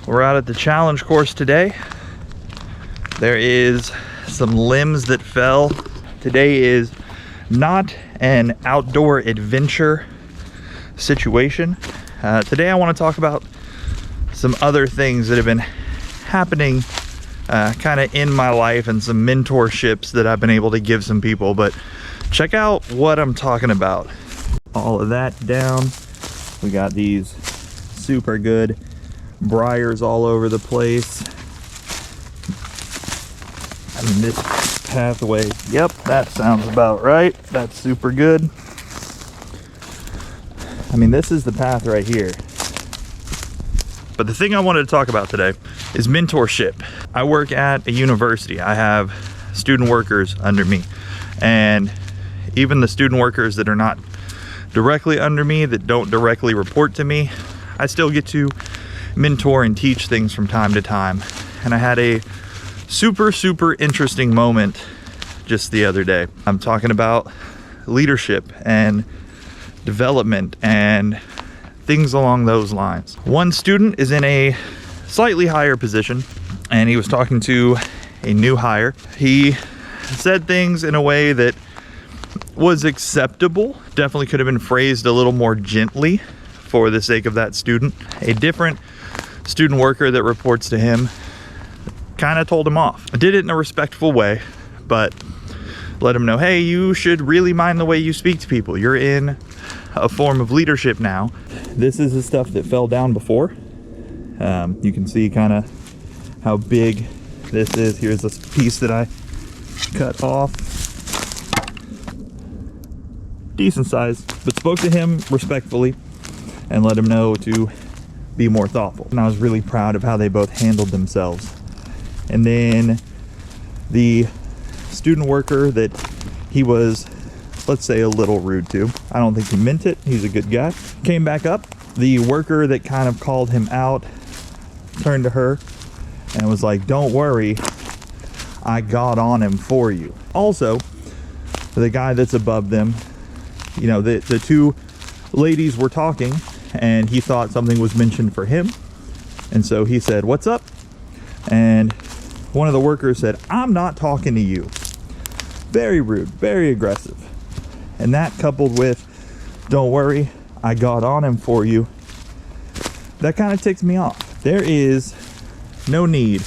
We're out at the challenge course today. There is some limbs that fell. Today is not an outdoor adventure situation. Today I want to talk about some other things that have been happening kind of in my life and some mentorships that I've been able to give some people. But check out what I'm talking about. All of that down. We got these super good briars all over the place. I mean, this pathway, yep, that sounds about right. That's super good. I mean, this is the path right here. But the thing I wanted to talk about today is mentorship. I work at a university. I have student workers under me. And even the student workers that are not directly under me, that don't directly report to me, I still get to mentor and teach things from time to time. And I had a super interesting moment just the other day. I'm talking about leadership and development and things along those lines. One student is in a slightly higher position and he was talking to a new hire. He said things in a way that was acceptable. Definitely could have been phrased a little more gently for the sake of that student. A different student worker that reports to him kind of told him off. I did it in a respectful way, but let him know, hey, you should really mind the way you speak to people. You're in a form of leadership now. This is the stuff that fell down before. You can see kind of how big this is. Here's this piece that I cut off. Decent size, but spoke to him respectfully and let him know to be more thoughtful. And I was really proud of how they both handled themselves. And then the student worker that he was, let's say, a little rude to, I don't think he meant it, he's a good guy, came back up. The worker that kind of called him out turned to her and was like, don't worry, I got on him for you. Also, the guy that's above them, you know, the two ladies were talking and he thought something was mentioned for him. And so he said, what's up? And one of the workers said, I'm not talking to you. Very rude, very aggressive. And that coupled with, don't worry, I got on him for you, that kind of ticks me off. There is no need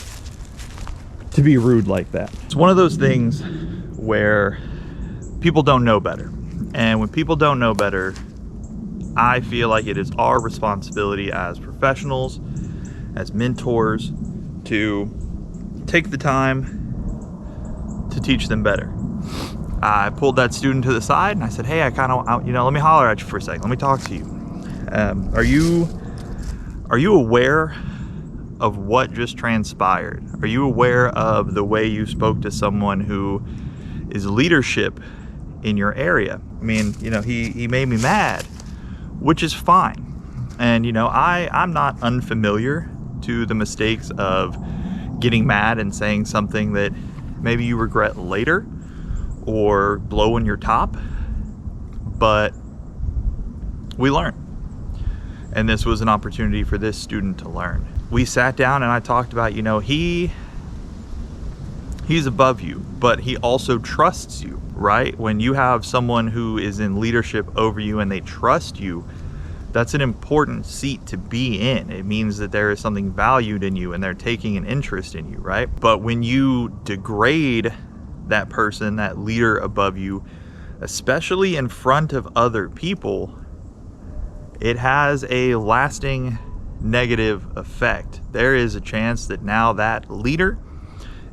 to be rude like that. It's one of those things where people don't know better. And when people don't know better, I feel like it is our responsibility as professionals, as mentors, to take the time to teach them better. I pulled that student to the side and I said, hey, I kind of, you know, let me holler at you for a second. Let me talk to you. Are you aware of what just transpired? Are you aware of the way you spoke to someone who is leadership in your area? I mean, you know, he made me mad, which is fine. And, you know, I'm not unfamiliar to the mistakes of getting mad and saying something that maybe you regret later or blowing your top, but we learn. And this was an opportunity for this student to learn. We sat down and I talked about, you know, he's above you, but he also trusts you, right? When you have someone who is in leadership over you and they trust you, that's an important seat to be in. It means that there is something valued in you and they're taking an interest in you, right? But when you degrade that person, that leader above you, especially in front of other people, it has a lasting negative effect. There is a chance that now that leader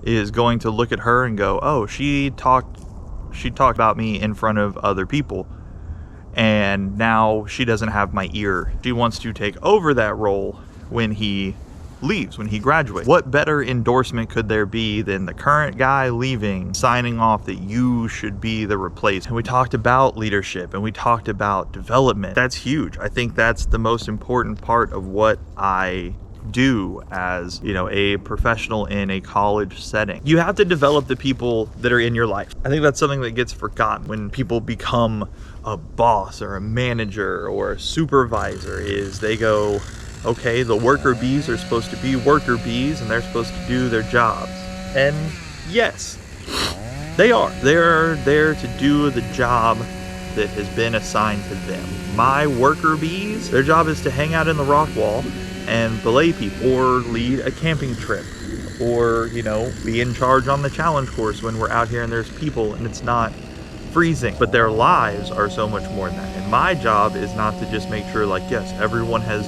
is going to look at her and go, oh, she talked about me in front of other people, and now she doesn't have my ear. She wants to take over that role when he leaves, when he graduates. What better endorsement could there be than the current guy leaving, signing off that you should be the replacement? And we talked about leadership and we talked about development. That's huge. I think that's the most important part of what I do as, you know, a professional in a college setting. You have to develop the people that are in your life. I think that's something that gets forgotten when people become a boss or a manager or a supervisor, is they go, Okay, the worker bees are supposed to be worker bees and they're supposed to do their jobs. And yes, they are. They're there to do the job that has been assigned to them. My worker bees, their job is to hang out in the rock wall and belay people, or lead a camping trip, or, you know, be in charge on the challenge course when we're out here and there's people and it's not freezing. But their lives are so much more than that. And my job is not to just make sure, like, yes, everyone has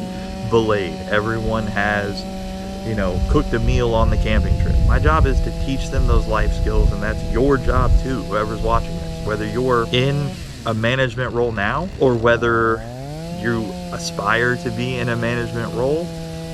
belayed, everyone has, you know, cooked a meal on the camping trip. My job is to teach them those life skills, and that's your job too, whoever's watching this. Whether you're in a management role now, or whether you aspire to be in a management role,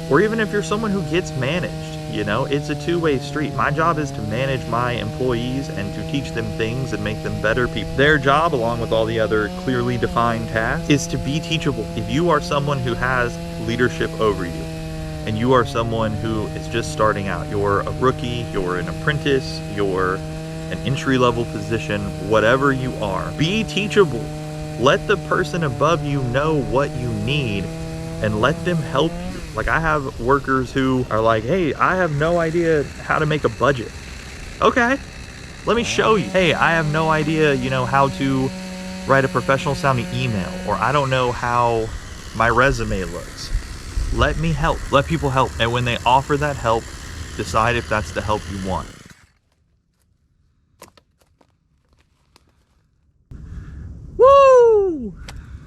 or even if you're someone who gets managed, you know, it's a two-way street. My job is to manage my employees and to teach them things and make them better people. Their job, along with all the other clearly defined tasks, is to be teachable. If you are someone who has leadership over you, and you are someone who is just starting out, you're a rookie, you're an apprentice, you're an entry-level position, whatever you are, be teachable. Let the person above you know what you need and let them help you. Like, I have workers who are like, hey, I have no idea how to make a budget. Okay, let me show you. Hey, I have no idea, you know, how to write a professional sounding email, or I don't know how my resume looks. Let me help. Let people help. And when they offer that help, decide if that's the help you want.